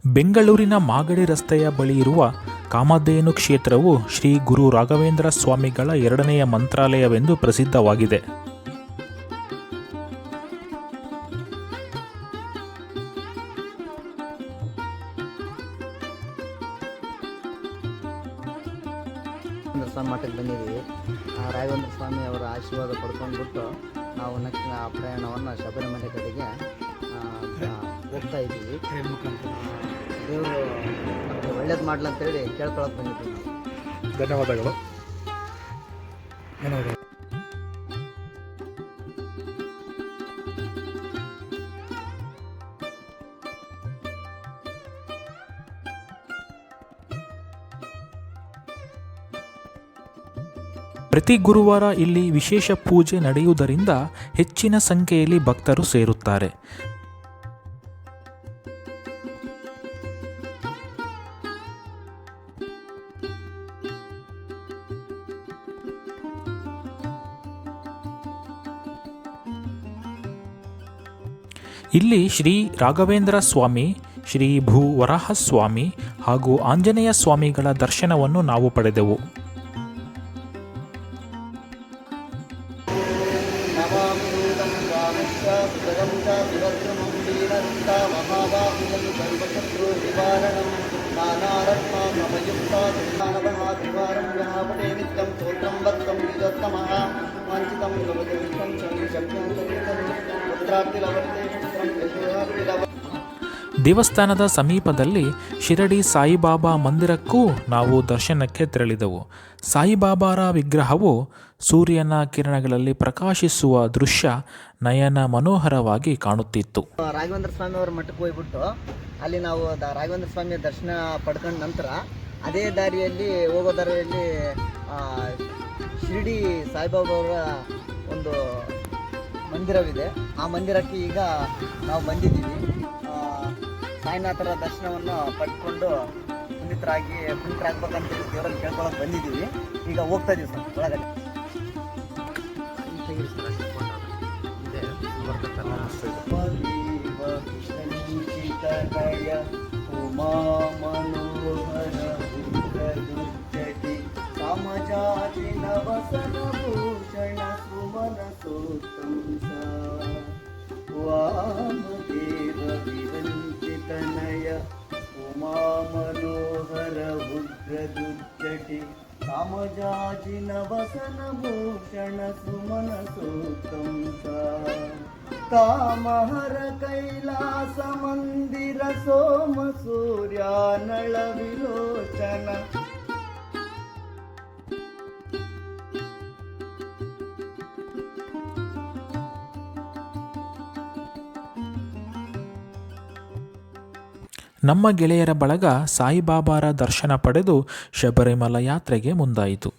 ಬೆಂಗಳೂರಿನ ಮಾಗಡಿ ರಸ್ತೆಯ ಬಳಿ ಇರುವ ಕಾಮಧೇನು ಕ್ಷೇತ್ರವು ಶ್ರೀ ಗುರು ರಾಘವೇಂದ್ರ ಸ್ವಾಮಿಗಳ ಎರಡನೆಯ ಮಂತ್ರಾಲಯವೆಂದು ಪ್ರಸಿದ್ಧವಾಗಿದೆ. ಸ್ವಾಮಿ ಮಠಕ್ಕೆ ಬಂದಿದ್ದೀವಿ. ರಾಘವೇಂದ್ರ ಸ್ವಾಮಿ ಅವರ ಆಶೀರ್ವಾದ ಪಡ್ಕೊಂಡ್ಬಿಟ್ಟು ನಾವು ನೆಕ್ಸ್ಟ್ ಪ್ರಯಾಣವನ್ನು ಶಬರಿಮಲೆ ಕಡೆಗೆ ಹೋಗ್ತಾ ಇದ್ದೀವಿ. ದೇವರು ನಮಗೆ ಒಳ್ಳೇದು ಮಾಡಲಂತೇಳಿ ಕೇಳ್ಕೊಳಕ್ಕೆ ಬಂದಿದ್ದೀವಿ. ಧನ್ಯವಾದಗಳು. ಪ್ರತಿ ಗುರುವಾರ ಇಲ್ಲಿ ವಿಶೇಷ ಪೂಜೆ ನಡೆಯುವುದರಿಂದ ಹೆಚ್ಚಿನ ಸಂಖ್ಯೆಯಲ್ಲಿ ಭಕ್ತರು ಸೇರುತ್ತಾರೆ. ಇಲ್ಲಿ ಶ್ರೀ ರಾಘವೇಂದ್ರ ಸ್ವಾಮಿ, ಶ್ರೀ ಭೂ ವರಾಹ ಸ್ವಾಮಿ ಹಾಗೂ ಆಂಜನೇಯ ಸ್ವಾಮಿಗಳ ದರ್ಶನವನ್ನು ನಾವು ಪಡೆದೆವು. ದೇವಸ್ಥಾನದ ಸಮೀಪದಲ್ಲಿ ಶಿರಡಿ ಸಾಯಿಬಾಬಾ ಮಂದಿರಕ್ಕೂ ನಾವು ದರ್ಶನಕ್ಕೆ ತೆರಳಿದೆವು. ಸಾಯಿಬಾಬಾರ ವಿಗ್ರಹವು ಸೂರ್ಯನ ಕಿರಣಗಳಲ್ಲಿ ಪ್ರಕಾಶಿಸುವ ದೃಶ್ಯ ನಯನ ಮನೋಹರವಾಗಿ ಕಾಣುತ್ತಿತ್ತು. ರಾಘವೇಂದ್ರ ಸ್ವಾಮಿ ಅವರ ಮಠಕ್ಕೆ ಹೋಗ್ಬಿಟ್ಟು ಅಲ್ಲಿ ನಾವು ರಾಘವೇಂದ್ರ ಸ್ವಾಮಿಯ ದರ್ಶನ ಪಡ್ಕೊಂಡ ನಂತರ ಅದೇ ಹೋಗೋ ದಾರಿಯಲ್ಲಿ ಶಿರಡಿ ಸಾಯಿಬಾಬಾ ಅವರ ಒಂದು ಮಂದಿರವಿದೆ. ಆ ಮಂದಿರಕ್ಕೆ ಈಗ ನಾವು ಬಂದಿದ್ದೀವಿ. ಸಾಯಿನಾಥರ ದರ್ಶನವನ್ನು ಪಡ್ಕೊಂಡು ಪುನೀತರಾಗ್ಬೇಕಂತ ದೇವರಲ್ಲಿ ಕೇಳ್ಕೊಳಕ್ಕೆ ಬಂದಿದ್ದೀವಿ. ಈಗ ಹೋಗ್ತಾ ಇದೀವಿ ಸರ್ ಒಳಗಡೆ. मनोहर उग्रदुर्जटि कामजाजिनवसन भूषण सुमन सूत्रंसा कामहर कैलास मंदिर सोम सूर्यानल विलोचन ನಮ್ಮ ಗೆಳೆಯರ ಬಳಗ ಸಾಯಿಬಾಬಾರ ದರ್ಶನ ಪಡೆದು ಶಬರಿಮಲ ಯಾತ್ರೆಗೆ ಮುಂದಾಯಿತು.